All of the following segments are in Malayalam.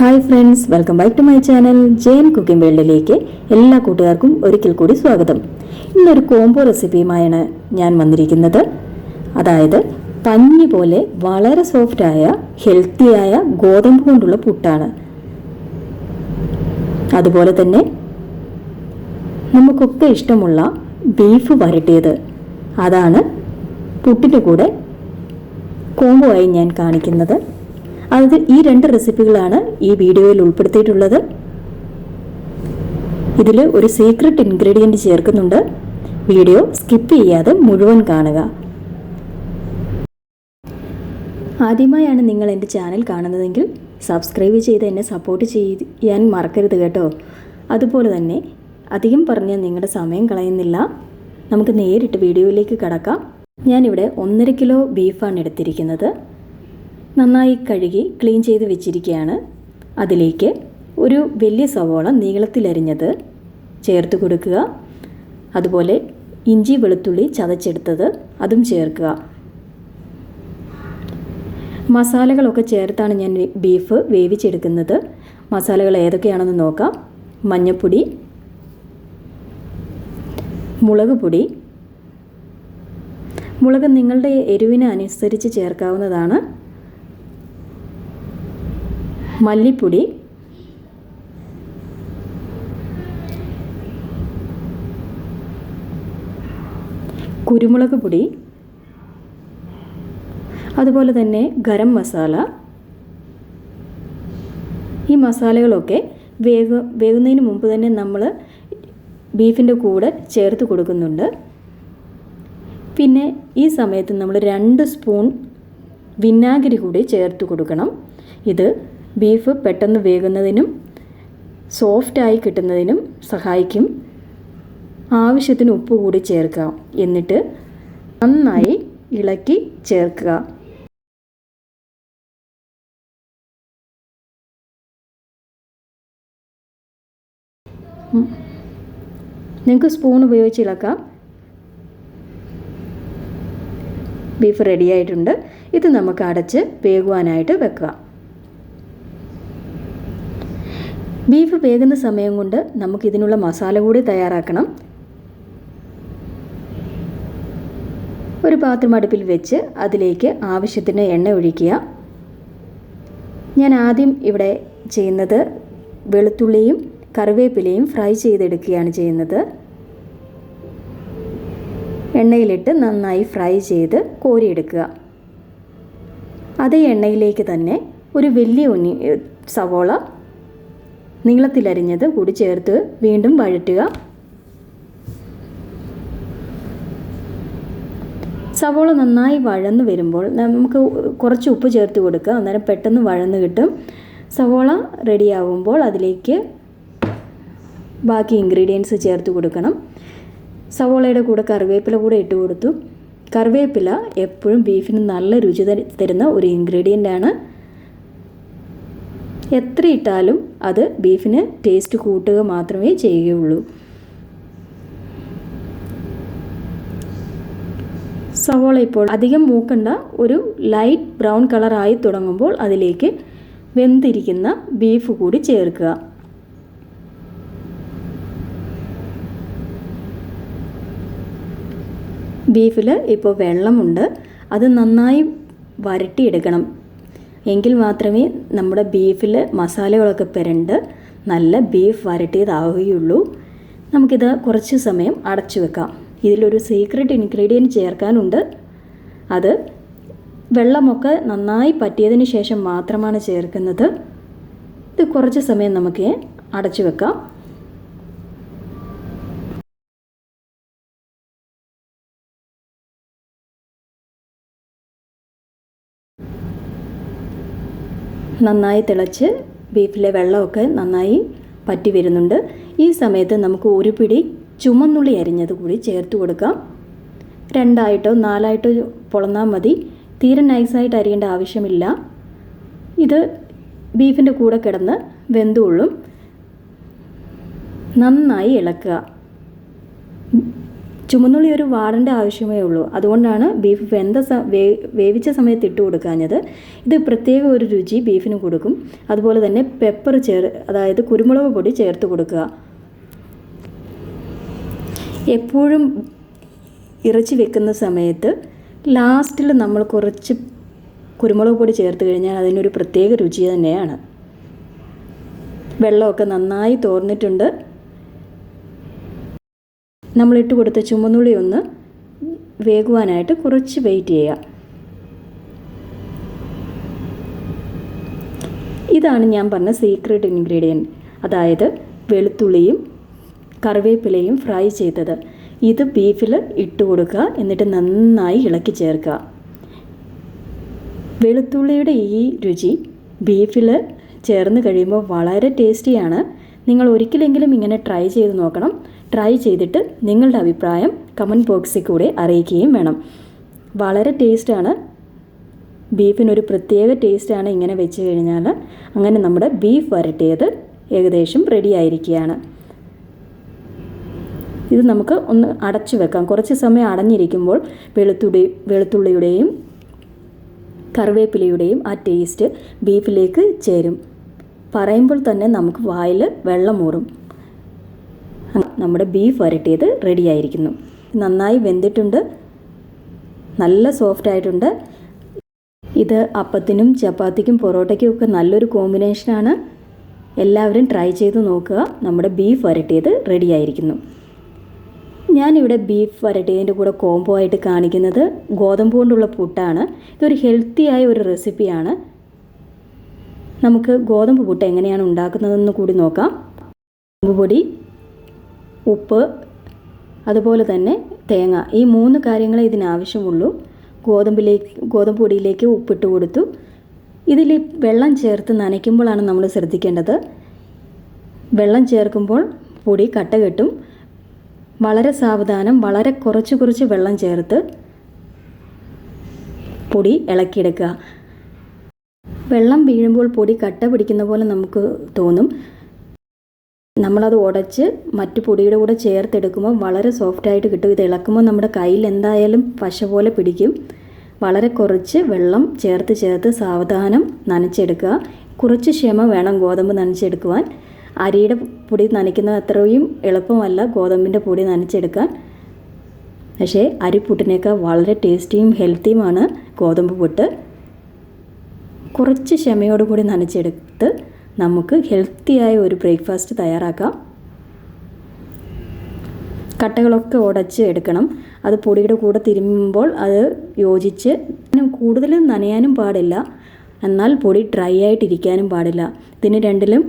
Hi friends, welcome back to my channel Jain cooking വേൾഡിലേക്ക് എല്ലാ കൂട്ടുകാർക്കും ഒരിക്കൽ കൂടി സ്വാഗതം. ഇന്നൊരു കോംബോ റെസിപ്പിയുമായാണ് ഞാൻ വന്നിരിക്കുന്നത്. അതായത് പഞ്ഞി പോലെ വളരെ സോഫ്റ്റായ ഹെൽത്തിയായ ഗോതമ്പ് കൊണ്ടുള്ള പുട്ടാണ്. അതുപോലെ തന്നെ നമുക്കൊക്കെ ഇഷ്ടമുള്ള ബീഫ് വരട്ടിയത്, അതാണ് പുട്ടിൻ്റെ കൂടെ കോംബോ ആയി ഞാൻ കാണിക്കുന്നത്. അത് ഈ രണ്ട് റെസിപ്പികളാണ് ഈ വീഡിയോയിൽ ഉൾപ്പെടുത്തിയിട്ടുള്ളത്. ഇതിൽ ഒരു സീക്രട്ട് ഇൻഗ്രീഡിയൻറ്റ് ചേർക്കുന്നുണ്ട്. വീഡിയോ സ്കിപ്പ് ചെയ്യാതെ മുഴുവൻ കാണുക. ആദ്യമായാണ് നിങ്ങൾ എൻ്റെ ചാനൽ കാണുന്നതെങ്കിൽ സബ്സ്ക്രൈബ് ചെയ്ത് എന്നെ സപ്പോർട്ട് ചെയ്യാൻ മറക്കരുത് കേട്ടോ. അതുപോലെ തന്നെ അധികം പറഞ്ഞാൽ നിങ്ങളുടെ സമയം കളയുന്നില്ല, നമുക്ക് നേരിട്ട് വീഡിയോയിലേക്ക് കടക്കാം. ഞാനിവിടെ 1.5 കിലോ ബീഫാണ് എടുത്തിരിക്കുന്നത്. നന്നായി കഴുകി ക്ലീൻ ചെയ്ത് വെച്ചിരിക്കുകയാണ്. അതിലേക്ക് ഒരു വലിയ സവോള നീളത്തിലരിഞ്ഞത് ചേർത്ത് കൊടുക്കുക. അതുപോലെ ഇഞ്ചി വെളുത്തുള്ളി ചതച്ചെടുത്തത് അതും ചേർക്കുക. മസാലകളൊക്കെ ചേർത്താണ് ഞാൻ ബീഫ് വേവിച്ചെടുക്കുന്നത്. മസാലകൾ ഏതൊക്കെയാണെന്ന് നോക്കാം. മഞ്ഞൾപ്പൊടി, മുളക് പൊടി, മുളക് നിങ്ങളുടെ എരിവിന് അനുസരിച്ച് ചേർക്കാവുന്നതാണ്. മല്ലിപ്പൊടി, കുരുമുളക് പൊടി, അതുപോലെ തന്നെ ഗരം മസാല. ഈ മസാലകളൊക്കെ വേകുന്നതിന് മുമ്പ് തന്നെ നമ്മൾ ബീഫിൻ്റെ കൂടെ ചേർത്ത് കൊടുക്കുന്നുണ്ട്. പിന്നെ ഈ സമയത്ത് നമ്മൾ 2 സ്പൂൺ വിനാഗിരി കൂടി ചേർത്ത് കൊടുക്കണം. ഇത് ബീഫ് പെട്ടെന്ന് വേകുന്നതിനും സോഫ്റ്റായി കിട്ടുന്നതിനും സഹായിക്കും. ആവശ്യത്തിന് ഉപ്പ് കൂടി ചേർക്കാം. എന്നിട്ട് നന്നായി ഇളക്കി ചേർക്കുക. നിങ്ങൾക്ക് സ്പൂൺ ഉപയോഗിച്ച് ഇളക്കാം. ബീഫ് റെഡിയായിട്ടുണ്ട്. ഇത് നമുക്ക് അടച്ച് വേകുവാനായിട്ട് വെക്കുക. ബീഫ് വേകുന്ന സമയം കൊണ്ട് നമുക്കിതിനുള്ള മസാല കൂടി തയ്യാറാക്കണം. ഒരു പാത്രം അടുപ്പിൽ വെച്ച് അതിലേക്ക് ആവശ്യത്തിന് എണ്ണ ഒഴിക്കുക. ഞാൻ ആദ്യം ഇവിടെ ചെയ്യുന്നത് വെളുത്തുള്ളിയും കറിവേപ്പിലയും ഫ്രൈ ചെയ്തെടുക്കുകയാണ് ചെയ്യുന്നത്. എണ്ണയിലിട്ട് നന്നായി ഫ്രൈ ചെയ്ത് കോരിയെടുക്കുക. അതേ എണ്ണയിലേക്ക് തന്നെ ഒരു വലിയ സവോള നീളത്തിലരിഞ്ഞത് കൂടി ചേർത്ത് വീണ്ടും വഴറ്റുക. സവോള നന്നായി വഴന്ന് വരുമ്പോൾ നമുക്ക് കുറച്ച് ഉപ്പ് ചേർത്ത് കൊടുക്കുക. അന്നേരം പെട്ടെന്ന് വഴന്ന് കിട്ടും. സവോള റെഡിയാകുമ്പോൾ അതിലേക്ക് ബാക്കി ഇൻഗ്രീഡിയൻസ് ചേർത്ത് കൊടുക്കണം. സവോളയുടെ കൂടെ കറിവേപ്പില കൂടെ ഇട്ട് കൊടുത്തു. കറിവേപ്പില എപ്പോഴും ബീഫിന് നല്ല രുചി തരുന്ന ഒരു ഇൻഗ്രീഡിയൻ്റാണ്. എത്ര ഇട്ടാലും അത് ബീഫിന് ടേസ്റ്റ് കൂട്ടുക മാത്രമേ ചെയ്യുകയുള്ളൂ. സവോള ഇപ്പോൾ അധികം മൂക്കണ്ട, ഒരു ലൈറ്റ് ബ്രൗൺ കളറായി തുടങ്ങുമ്പോൾ അതിലേക്ക് വെന്തിരിക്കുന്ന ബീഫ് കൂടി ചേർക്കുക. ബീഫിൽ ഇപ്പോൾ വെള്ളമുണ്ട്. അത് നന്നായി വരട്ടിയെടുക്കണം. എങ്കിൽ മാത്രമേ നമ്മുടെ ബീഫിൽ മസാലകളൊക്കെ പുരണ്ട് നല്ല ബീഫ് വരട്ടിയതാവുകയുള്ളൂ. നമുക്കിത് കുറച്ച് സമയം അടച്ചു വെക്കാം. ഇതിലൊരു സീക്രട്ട് ഇൻഗ്രീഡിയൻറ്റ് ചേർക്കാനുണ്ട്. അത് വെള്ളമൊക്കെ നന്നായി പറ്റിയതിന് ശേഷം മാത്രമാണ് ചേർക്കുന്നത്. ഇത് കുറച്ച് സമയം നമുക്ക് അടച്ചു വെക്കാം. നന്നായി തിളച്ച് ബീഫിലെ വെള്ളമൊക്കെ നന്നായി പറ്റി വരുന്നുണ്ട്. ഈ സമയത്ത് നമുക്ക് ഒരു പിടി ചുമന്നുള്ളി അരിഞ്ഞത് കൂടി ചേർത്ത് കൊടുക്കാം. 2 4 പൊളന്നാൽ മതി. തീരെ നൈസായിട്ട് അരിയേണ്ട ആവശ്യമില്ല. ഇത് ബീഫിൻ്റെ കൂടെ കിടന്ന് വെന്തുകൊള്ളും. നന്നായി ഇളക്കുക. ചുമന്നുള്ളി ഒരു വാടേണ്ട ആവശ്യമേ ഉള്ളൂ. അതുകൊണ്ടാണ് ബീഫ് വേവിച്ച സമയത്ത് ഇട്ട് കൊടുക്കാഞ്ഞത്. ഇത് പ്രത്യേക ഒരു രുചി ബീഫിന് കൊടുക്കും. അതുപോലെ തന്നെ പെപ്പർ അതായത് കുരുമുളക് പൊടി ചേർത്ത് കൊടുക്കുക. എപ്പോഴും ഇറച്ചി വെക്കുന്ന സമയത്ത് ലാസ്റ്റിൽ നമ്മൾ കുറച്ച് കുരുമുളക് പൊടി ചേർത്ത് കഴിഞ്ഞാൽ അതിനൊരു പ്രത്യേക രുചി തന്നെയാണ്. വെള്ളമൊക്കെ നന്നായി തോർന്നിട്ടുണ്ട്. നമ്മളിട്ട് കൊടുത്ത ചുമന്നുള്ളി ഒന്ന് വേകുവാനായിട്ട് കുറച്ച് വെയിറ്റ് ചെയ്യുക. ഇതാണ് ഞാൻ പറഞ്ഞ സീക്രട്ട് ഇൻഗ്രീഡിയൻറ്റ്, അതായത് വെളുത്തുള്ളിയും കറിവേപ്പിലയും ഫ്രൈ ചെയ്തത്. ഇത് ബീഫിൽ ഇട്ട് കൊടുക്കുക, എന്നിട്ട് നന്നായി ഇളക്കി ചേർക്കുക. വെളുത്തുള്ളിയുടെ ഈ രുചി ബീഫിൽ ചേർന്ന് കഴിയുമ്പോൾ വളരെ ടേസ്റ്റിയാണ്. നിങ്ങൾ ഒരിക്കലെങ്കിലും ഇങ്ങനെ ട്രൈ ചെയ്ത് നോക്കണം. ട്രൈ ചെയ്തിട്ട് നിങ്ങളുടെ അഭിപ്രായം കമൻറ്റ് ബോക്സിൽ കൂടെ അറിയിക്കുകയും വേണം. വളരെ ടേസ്റ്റാണ്. ബീഫിനൊരു പ്രത്യേക ടേസ്റ്റാണ് ഇങ്ങനെ വെച്ച് കഴിഞ്ഞാൽ. അങ്ങനെ നമ്മുടെ ബീഫ് വരട്ടിയത് ഏകദേശം റെഡി ആയിരിക്കുകയാണ്. ഇത് നമുക്ക് ഒന്ന് അടച്ചു വെക്കാം. കുറച്ച് സമയം അടഞ്ഞിരിക്കുമ്പോൾ വെളുത്തുള്ളിയുടെയും കറിവേപ്പിലയുടെയും ആ ടേസ്റ്റ് ബീഫിലേക്ക് ചേരും. പറയുമ്പോൾ തന്നെ നമുക്ക് വായിൽ വെള്ളമൂറും. നമ്മുടെ ബീഫ് വരട്ടിയത് റെഡി ആയിരിക്കുന്നു. നന്നായി വെന്തിട്ടുണ്ട്, നല്ല സോഫ്റ്റ് ആയിട്ടുണ്ട്. ഇത് അപ്പത്തിനും ചപ്പാത്തിക്കും പൊറോട്ടയ്ക്കും ഒക്കെ നല്ലൊരു കോമ്പിനേഷനാണ്. എല്ലാവരും ട്രൈ ചെയ്ത് നോക്കുക. നമ്മുടെ ബീഫ് വരട്ടിയത് റെഡി ആയിരിക്കുന്നു. ഞാനിവിടെ ബീഫ് വരട്ടിയതിൻ്റെ കൂടെ കോംബോ ആയിട്ട് കാണിക്കുന്നത് ഗോതമ്പ് കൊണ്ടുള്ള പുട്ടാണ്. ഇതൊരു ഹെൽത്തിയായ ഒരു റെസിപ്പിയാണ്. നമുക്ക് ഗോതമ്പ് പുട്ട് എങ്ങനെയാണ് ഉണ്ടാക്കുന്നതെന്ന് കൂടി നോക്കാം. ഗോതമ്പ് പൊടി, ഉപ്പ്, അതുപോലെ തന്നെ തേങ്ങ, ഈ 3 കാര്യങ്ങളെ ഇതിനാവശ്യമുള്ളൂ. ഗോതമ്പ് പൊടിയിലേക്ക് ഉപ്പിട്ട് കൊടുത്തു. ഇതിൽ വെള്ളം ചേർത്ത് നനയ്ക്കുമ്പോഴാണ് നമ്മൾ ശ്രദ്ധിക്കേണ്ടത്. വെള്ളം ചേർക്കുമ്പോൾ പൊടി കട്ട കെട്ടും. വളരെ സാവധാനം, വളരെ കുറച്ച് വെള്ളം ചേർത്ത് പൊടി ഇളക്കിയെടുക്കുക. വെള്ളം വീഴുമ്പോൾ പൊടി കട്ട പിടിക്കുന്ന പോലെ നമുക്ക് തോന്നും. നമ്മളത് ഉടച്ച് മറ്റു പൊടിയുടെ കൂടെ ചേർത്തെടുക്കുമ്പോൾ വളരെ സോഫ്റ്റായിട്ട് കിട്ടും. ഇത് ഇളക്കുമ്പോൾ നമ്മുടെ കയ്യിൽ എന്തായാലും പശ പോലെ പിടിക്കും. വളരെ കുറച്ച് വെള്ളം ചേർത്ത് സാവധാനം നനച്ചെടുക്കുക. കുറച്ച് ക്ഷമ വേണം ഗോതമ്പ് നനച്ചെടുക്കുവാൻ. അരിയുടെ പൊടി നനയ്ക്കുന്നത് അത്രയും എളുപ്പമല്ല ഗോതമ്പിൻ്റെ പൊടി നനച്ചെടുക്കാൻ. പക്ഷേ അരിപ്പുട്ടിനേക്കാൾ വളരെ ടേസ്റ്റിയും ഹെൽത്തിയുമാണ് ഗോതമ്പ് പുട്ട്. കുറച്ച് ക്ഷമയോടുകൂടി നനച്ചെടുത്ത് നമുക്ക് ഹെൽത്തിയായ ഒരു ബ്രേക്ക്ഫാസ്റ്റ് തയ്യാറാക്കാം. കട്ടകളൊക്കെ ഉടച്ച് എടുക്കണം. അത് പൊടിയുടെ കൂടെ തിരുമ്മുമ്പോൾ അത് യോജിച്ച്, കൂടുതൽ നനയാനും പാടില്ല, എന്നാൽ പൊടി ഡ്രൈ ആയിട്ടിരിക്കാനും പാടില്ല. ഇതിന് രണ്ടിലും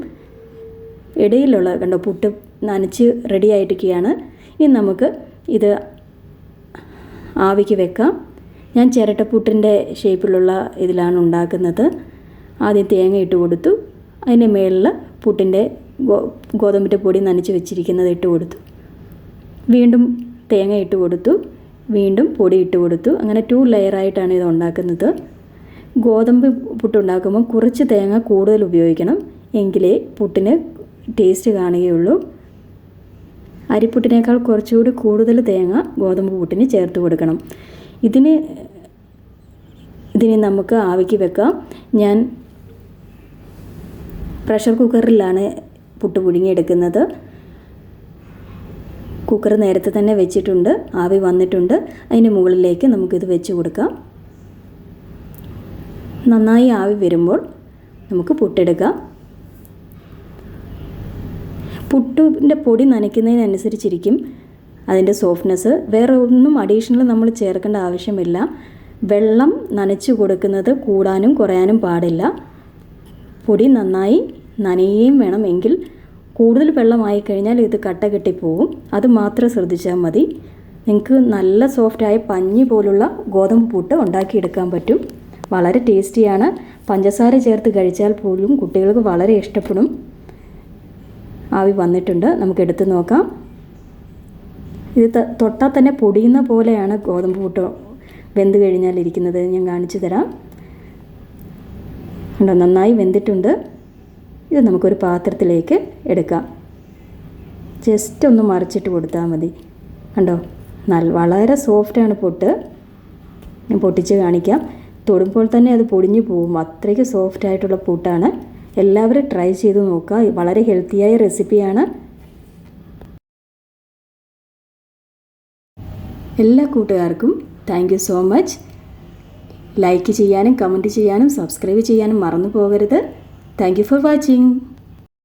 ഇടയിലുള്ള കണ്ടോ പുട്ട് നനച്ച് റെഡി ആയിട്ടിരിക്കുകയാണ്. ഇനി നമുക്ക് ഇത് ആവിക്ക് വെക്കാം. ഞാൻ ചിരട്ടപ്പുട്ടിൻ്റെ ഷേപ്പിലുള്ള ഇതിലാണ് ഉണ്ടാക്കുന്നത്. ആദ്യം തേങ്ങ ഇട്ട് കൊടുത്തു. അതിൻ്റെ മേളിൽ പുട്ടിൻ്റെ ഗോതമ്പിൻ്റെ പൊടി നനച്ച് വെച്ചിരിക്കുന്നത് ഇട്ട് കൊടുത്തു. വീണ്ടും തേങ്ങ ഇട്ട് കൊടുത്തു. വീണ്ടും പൊടി ഇട്ട് കൊടുത്തു. അങ്ങനെ 2 ലെയറായിട്ടാണ് ഇത് ഉണ്ടാക്കുന്നത്. ഗോതമ്പ് പുട്ടുണ്ടാക്കുമ്പോൾ കുറച്ച് തേങ്ങ കൂടുതൽ ഉപയോഗിക്കണം, എങ്കിലേ പുട്ടിന് ടേസ്റ്റ് കാണുകയുള്ളൂ. അരിപ്പുട്ടിനേക്കാൾ കുറച്ചുകൂടി കൂടുതൽ തേങ്ങ ഗോതമ്പ് പുട്ടിന് ചേർത്ത് കൊടുക്കണം. ഇതിന് നമുക്ക് ആവിക്ക് വെക്കാം. ഞാൻ പ്രഷർ കുക്കറിലാണ് പുട്ട് പുഴുങ്ങിയെടുക്കുന്നത്. കുക്കർ നേരത്തെ തന്നെ വെച്ചിട്ടുണ്ട്, ആവി വന്നിട്ടുണ്ട്. അതിന് മുകളിലേക്ക് നമുക്കിത് വെച്ച് കൊടുക്കാം. നന്നായി ആവി വരുമ്പോൾ നമുക്ക് പുട്ടെടുക്കാം. പുട്ടിൻ്റെ പൊടി നനയ്ക്കുന്നതിനനുസരിച്ചിരിക്കും അതിൻ്റെ സോഫ്റ്റ്നെസ്. വേറെ ഒന്നും അഡീഷണൽ നമ്മൾ ചേർക്കേണ്ട ആവശ്യമില്ല. വെള്ളം നനച്ച് കൊടുക്കുന്നത് കൂടാനും കുറയാനും പാടില്ല. പൊടി നന്നായി നനയുകയും വേണം. എങ്കിൽ കൂടുതൽ വെള്ളമായി കഴിഞ്ഞാൽ ഇത് കട്ട കെട്ടിപ്പോവും. അത് മാത്രം ശ്രദ്ധിച്ചാൽ മതി. നിങ്ങൾക്ക് നല്ല സോഫ്റ്റായ പഞ്ഞി പോലുള്ള ഗോതമ്പ് പുട്ട് ഉണ്ടാക്കിയെടുക്കാൻ പറ്റും. വളരെ ടേസ്റ്റിയാണ്. പഞ്ചസാര ചേർത്ത് കഴിച്ചാൽ പോലും കുട്ടികൾക്ക് വളരെ ഇഷ്ടപ്പെടും. ആവി വന്നിട്ടുണ്ട്, നമുക്ക് എടുത്ത് നോക്കാം. ഇത് തൊട്ടാൽ തന്നെ പൊടിയുന്ന പോലെയാണ് ഗോതമ്പ് പുട്ട് വെന്ത് കഴിഞ്ഞാൽ ഇരിക്കുന്നത്. ഞാൻ കാണിച്ചു തരാം. കണ്ടോ, നന്നായി വെന്തിട്ടുണ്ട്. ഇത് നമുക്കൊരു പാത്രത്തിലേക്ക് എടുക്കാം. ജസ്റ്റ് ഒന്ന് മറിച്ചിട്ട് കൊടുത്താൽ മതി. കണ്ടോ, വളരെ സോഫ്റ്റാണ് പുട്ട്. ഞാൻ പൊട്ടിച്ച് കാണിക്കാം. തൊടുമ്പോൾ തന്നെ അത് പൊടിഞ്ഞു പോകും, അത്രയ്ക്ക് സോഫ്റ്റ് ആയിട്ടുള്ള പുട്ടാണ്. എല്ലാവരും ട്രൈ ചെയ്ത് നോക്കുക. വളരെ ഹെൽത്തിയായ റെസിപ്പിയാണ്. എല്ലാ കൂട്ടുകാർക്കും thank you so much. Like ചെയ്യാനും കമൻറ്റ് ചെയ്യാനും സബ്സ്ക്രൈബ് ചെയ്യാനും മറന്നു പോകരുത്. Thank you for watching.